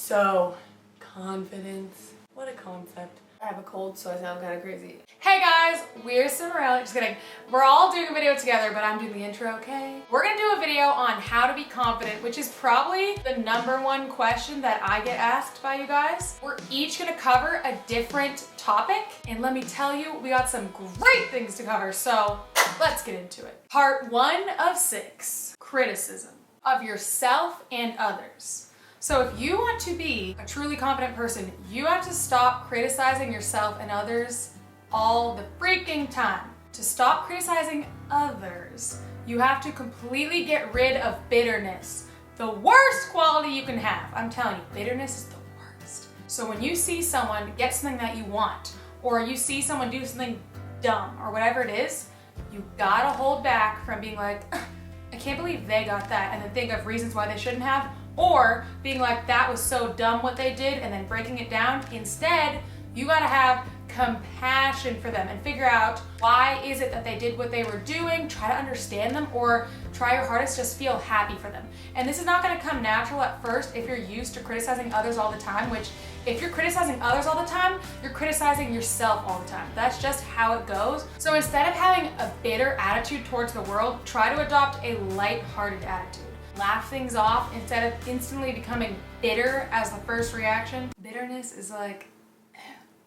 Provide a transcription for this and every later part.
So, confidence. What a concept. I have a cold, so I sound kind of crazy. Hey guys, we're Cimorelli. Just kidding. We're all doing a video together, but I'm doing the intro, okay? We're gonna do a video on how to be confident, which is probably the #1 question that I get asked by you guys. We're each gonna cover a different topic, and let me tell you, we got some great things to cover, so let's get into it. Part 1 of 6, criticism of yourself and others. So if you want to be a truly confident person, you have to stop criticizing yourself and others all the freaking time. To stop criticizing others, you have to completely get rid of bitterness. The worst quality you can have. I'm telling you, bitterness is the worst. So when you see someone get something that you want, or you see someone do something dumb, or whatever it is, you gotta hold back from being like, I can't believe they got that, and then think of reasons why they shouldn't have, or being like, that was so dumb what they did, and then breaking it down. Instead, you gotta have compassion for them and figure out why is it that they did what they were doing, try to understand them, or try your hardest, just feel happy for them. And this is not gonna come natural at first if you're used to criticizing others all the time, which if you're criticizing others all the time, you're criticizing yourself all the time. That's just how it goes. So instead of having a bitter attitude towards the world, try to adopt a light-hearted attitude. Laugh things off instead of instantly becoming bitter as the first reaction. Bitterness is like,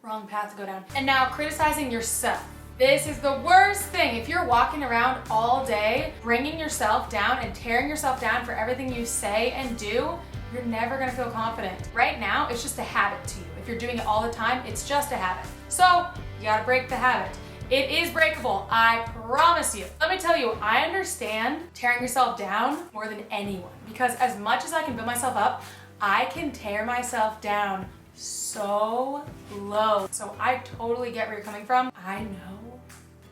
wrong path to go down. And now criticizing yourself. This is the worst thing. If you're walking around all day, bringing yourself down and tearing yourself down for everything you say and do, you're never gonna feel confident. Right now, it's just a habit to you. If you're doing it all the time, it's just a habit. So, you gotta break the habit. It is breakable, I promise you. Let me tell you, I understand tearing yourself down more than anyone, because as much as I can build myself up, I can tear myself down so low. So I totally get where you're coming from. I know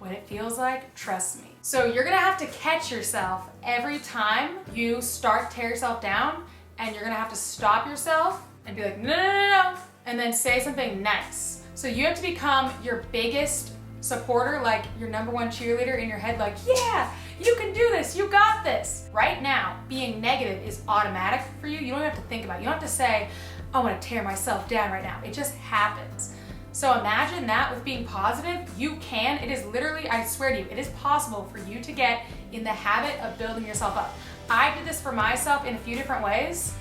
what it feels like, trust me. So you're gonna have to catch yourself every time you start to tear yourself down, and you're gonna have to stop yourself and be like, no, no, no, no, and then say something nice. So you have to become your biggest supporter, like your #1 cheerleader in your head, like, yeah, you can do this, you got this. Right now, being negative is automatic for you. You don't have to think about it. You don't have to say, I want to tear myself down right now. It just happens. So imagine that with being positive. You can, it is literally, I swear to you, it is possible for you to get in the habit of building yourself up. I did this for myself in a few different ways,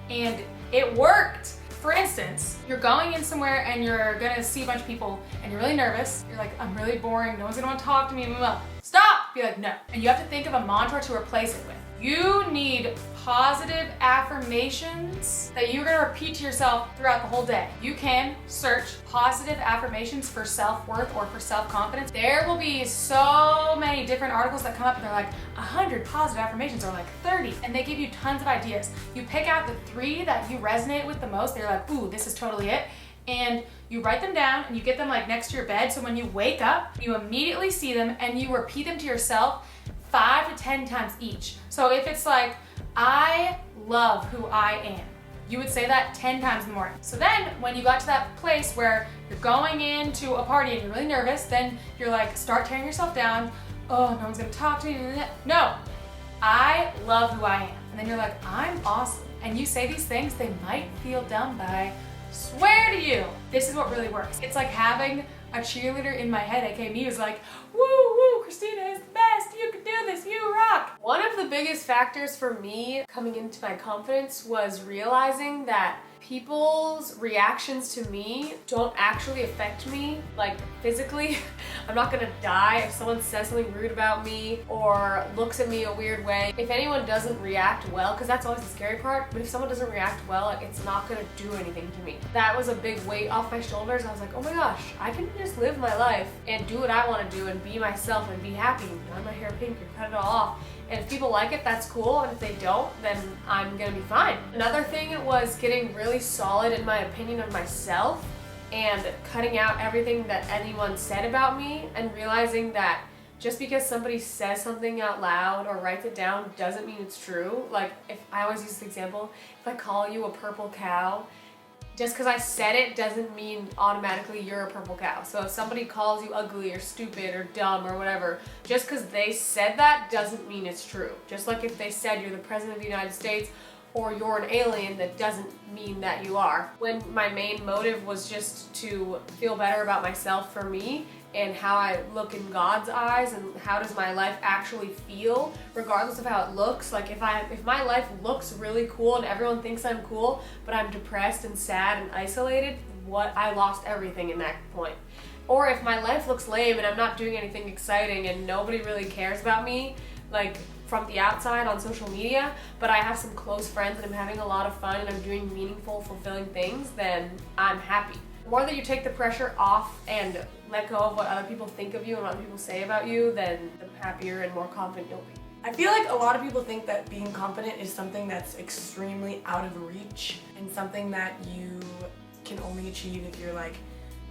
and it worked. For instance, you're going in somewhere and you're gonna see a bunch of people and you're really nervous. You're like, I'm really boring, no one's gonna want to talk to me, blah, blah, blah. Stop! Be like, no. And you have to think of a mantra to replace it with. You need positive affirmations that you're gonna repeat to yourself throughout the whole day. You can search positive affirmations for self-worth or for self-confidence. There will be so many different articles that come up and they're like 100 positive affirmations or like 30, and they give you tons of ideas. You pick out the 3 that you resonate with the most. They're like, ooh, this is totally it. And you write them down and you get them like next to your bed, so when you wake up, you immediately see them and you repeat them to yourself 5 to 10 times each. So if it's like, I love who I am, you would say that 10 times in the morning. So then when you got to that place where you're going into a party and you're really nervous, then you're like, start tearing yourself down. Oh, no one's gonna talk to me. No, I love who I am. And then you're like, I'm awesome. And you say these things, they might feel dumb, but I swear to you, this is what really works. It's like having a cheerleader in my head, aka me, who's like, woo, woo, Christina is the best, you can do this, you rock. One of the biggest factors for me coming into my confidence was realizing that people's reactions to me don't actually affect me, like physically. I'm not gonna die if someone says something rude about me or looks at me a weird way. If anyone doesn't react well, because that's always the scary part, but if someone doesn't react well, like, it's not gonna do anything to me. That was a big weight off my shoulders. I was like, oh my gosh, I can just live my life and do what I want to do and be myself and be happy. Dye my hair pink and cut it all off. And if people like it, that's cool. And if they don't, then I'm gonna be fine. Another thing was getting really solid in my opinion of myself and cutting out everything that anyone said about me, and realizing that just because somebody says something out loud or writes it down doesn't mean it's true. Like, if I always use this example, if I call you a purple cow, just because I said it doesn't mean automatically you're a purple cow. So if somebody calls you ugly or stupid or dumb or whatever, just because they said that doesn't mean it's true. Just like if they said you're the president of the United States, or you're an alien, that doesn't mean that you are. When my main motive was just to feel better about myself for me and how I look in God's eyes and how does my life actually feel regardless of how it looks. Like if my life looks really cool and everyone thinks I'm cool, but I'm depressed and sad and isolated, I lost everything in that point. Or if my life looks lame and I'm not doing anything exciting and nobody really cares about me, like from the outside on social media, but I have some close friends and I'm having a lot of fun and I'm doing meaningful, fulfilling things, then I'm happy. The more that you take the pressure off and let go of what other people think of you and what other people say about you, then the happier and more confident you'll be. I feel like a lot of people think that being confident is something that's extremely out of reach and something that you can only achieve if you're like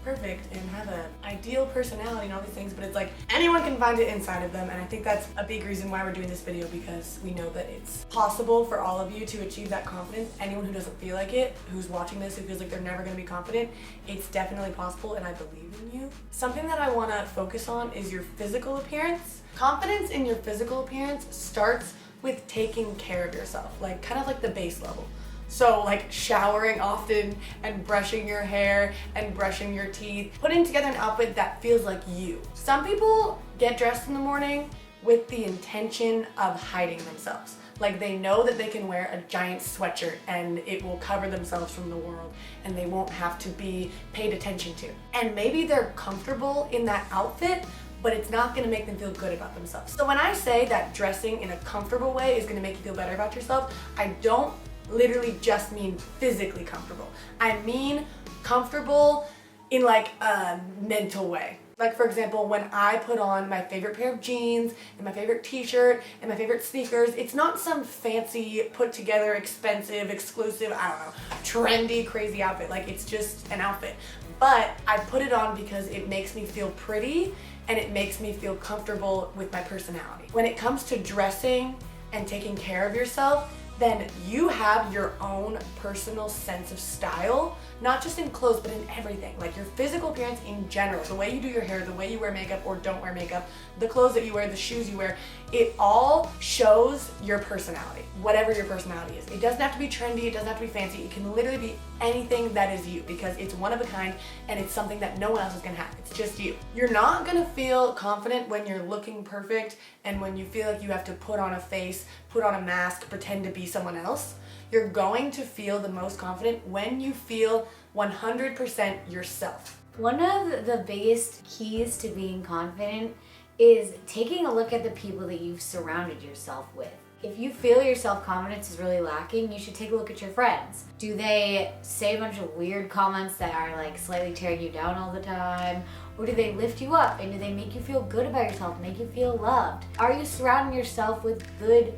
perfect and have an ideal personality and all these things, but it's like anyone can find it inside of them, and I think that's a big reason why we're doing this video, because we know that it's possible for all of you to achieve that confidence. Anyone who doesn't feel like it, who's watching this, who feels like they're never going to be confident, it's definitely possible, and I believe in you. Something that I want to focus on is your physical appearance. Confidence in your physical appearance starts with taking care of yourself, like kind of like the base level. So like showering often and brushing your hair and brushing your teeth, putting together an outfit that feels like you. Some people get dressed in the morning with the intention of hiding themselves. Like they know that they can wear a giant sweatshirt and it will cover themselves from the world and they won't have to be paid attention to. And maybe they're comfortable in that outfit, but it's not gonna make them feel good about themselves. So when I say that dressing in a comfortable way is gonna make you feel better about yourself, I don't literally just mean physically comfortable. I mean comfortable in like a mental way. Like for example, when I put on my favorite pair of jeans and my favorite t-shirt and my favorite sneakers, it's not some fancy, put together, expensive, exclusive, I don't know, trendy, crazy outfit. Like it's just an outfit. But I put it on because it makes me feel pretty and it makes me feel comfortable with my personality. When it comes to dressing and taking care of yourself, then you have your own personal sense of style, not just in clothes, but in everything. Like your physical appearance in general, the way you do your hair, the way you wear makeup or don't wear makeup, the clothes that you wear, the shoes you wear, it all shows your personality, whatever your personality is. It doesn't have to be trendy, it doesn't have to be fancy, it can literally be anything that is you, because it's one of a kind and it's something that no one else is gonna have. It's just you. You're not gonna feel confident when you're looking perfect and when you feel like you have to put on a face, put on a mask, pretend to be someone else. You're going to feel the most confident when you feel 100% yourself. One of the biggest keys to being confident is taking a look at the people that you've surrounded yourself with. If you feel your self-confidence is really lacking, you should take a look at your friends. Do they say a bunch of weird comments that are like slightly tearing you down all the time? Or do they lift you up and do they make you feel good about yourself, make you feel loved? Are you surrounding yourself with good,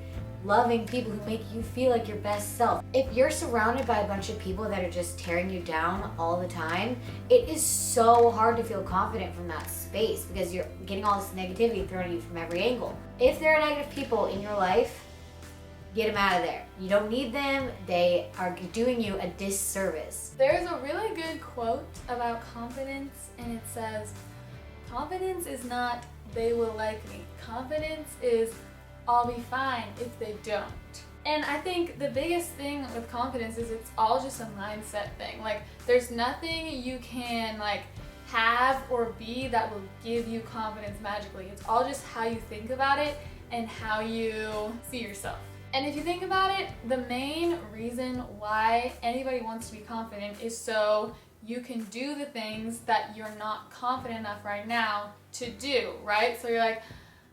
loving people who make you feel like your best self? If you're surrounded by a bunch of people that are just tearing you down all the time, it is so hard to feel confident from that space because you're getting all this negativity thrown at you from every angle. If there are negative people in your life, get them out of there. You don't need them. They are doing you a disservice. There's a really good quote about confidence, and it says, confidence is not, they will like me. Confidence is, I'll be fine if they don't. And I think the biggest thing with confidence is it's all just a mindset thing. Like there's nothing you can like have or be that will give you confidence magically. It's all just how you think about it and how you see yourself. And if you think about it, the main reason why anybody wants to be confident is so you can do the things that you're not confident enough right now to do, right? So you're like,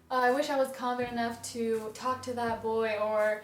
oh, I wish I was confident enough to talk to that boy, or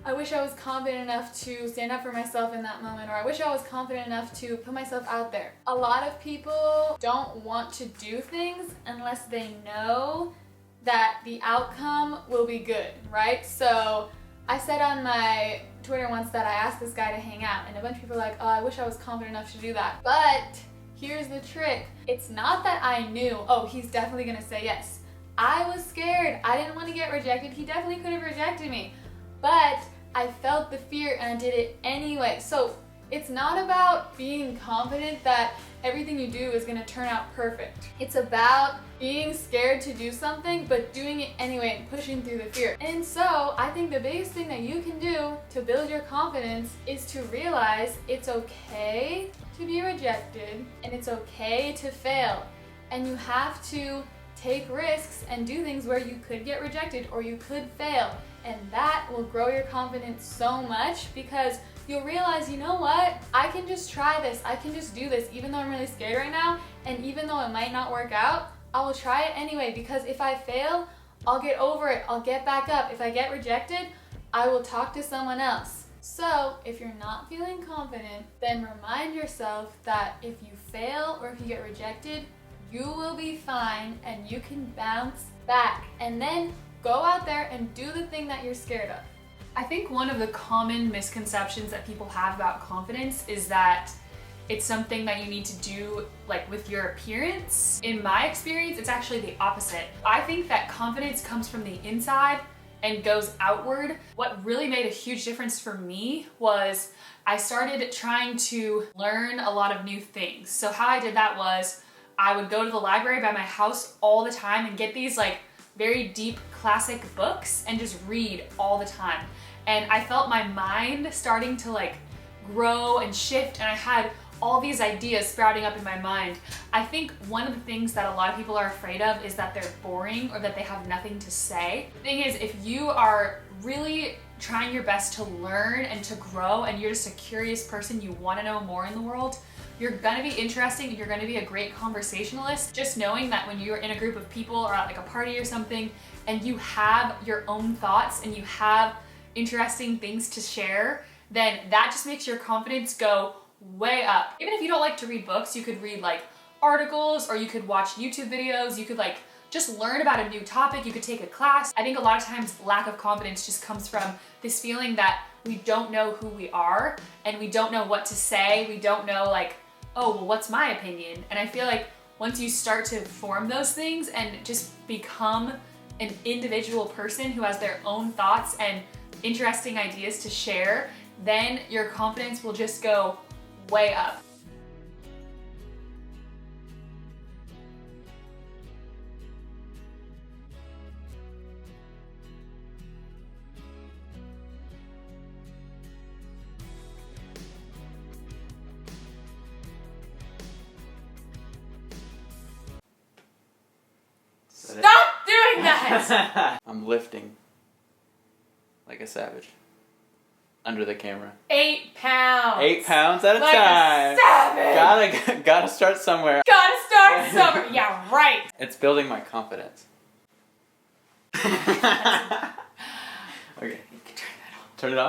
I wish I was confident enough to stand up for myself in that moment, or I wish I was confident enough to put myself out there. A lot of people don't want to do things unless they know that the outcome will be good, right? So I said on my Twitter once that I asked this guy to hang out, and a bunch of people were like, oh, I wish I was confident enough to do that. But here's the trick. It's not that I knew, oh, he's definitely gonna say yes. I was scared. I didn't want to get rejected. He definitely could have rejected me. But I felt the fear and I did it anyway. So it's not about being confident that everything you do is gonna turn out perfect. It's about being scared to do something, but doing it anyway and pushing through the fear. And so I think the biggest thing that you can do to build your confidence is to realize it's okay to be rejected and it's okay to fail. And you have to take risks and do things where you could get rejected or you could fail. And that will grow your confidence so much because you'll realize, you know what? I can just try this. I can just do this even though I'm really scared right now. And even though it might not work out, I will try it anyway because if I fail, I'll get over it. I'll get back up. If I get rejected, I will talk to someone else. So if you're not feeling confident, then remind yourself that if you fail or if you get rejected, you will be fine and you can bounce back. And then go out there and do the thing that you're scared of. I think one of the common misconceptions that people have about confidence is that it's something that you need to do like with your appearance. In my experience, it's actually the opposite. I think that confidence comes from the inside and goes outward. What really made a huge difference for me was I started trying to learn a lot of new things. So how I did that was I would go to the library by my house all the time and get these like very deep classic books and just read all the time. And I felt my mind starting to like grow and shift, and I had all these ideas sprouting up in my mind. I think one of the things that a lot of people are afraid of is that they're boring or that they have nothing to say. The thing is, if you are really trying your best to learn and to grow and you're just a curious person, you want to know more in the world, you're gonna be interesting, you're gonna be a great conversationalist. Just knowing that when you're in a group of people or at like a party or something and you have your own thoughts and you have interesting things to share, then that just makes your confidence go way up. Even if you don't like to read books, you could read like articles or you could watch YouTube videos, you could like just learn about a new topic, you could take a class. I think a lot of times lack of confidence just comes from this feeling that we don't know who we are and we don't know what to say, we don't know like, oh, well, what's my opinion? And I feel like once you start to form those things and just become an individual person who has their own thoughts and interesting ideas to share, then your confidence will just go way up. Stop doing that! I'm lifting like a savage under the camera. 8 pounds. 8 pounds at a like time. A savage. Gotta start somewhere. Gotta start somewhere. Yeah, right. It's building my confidence. Okay. You can turn that off. Turn it off.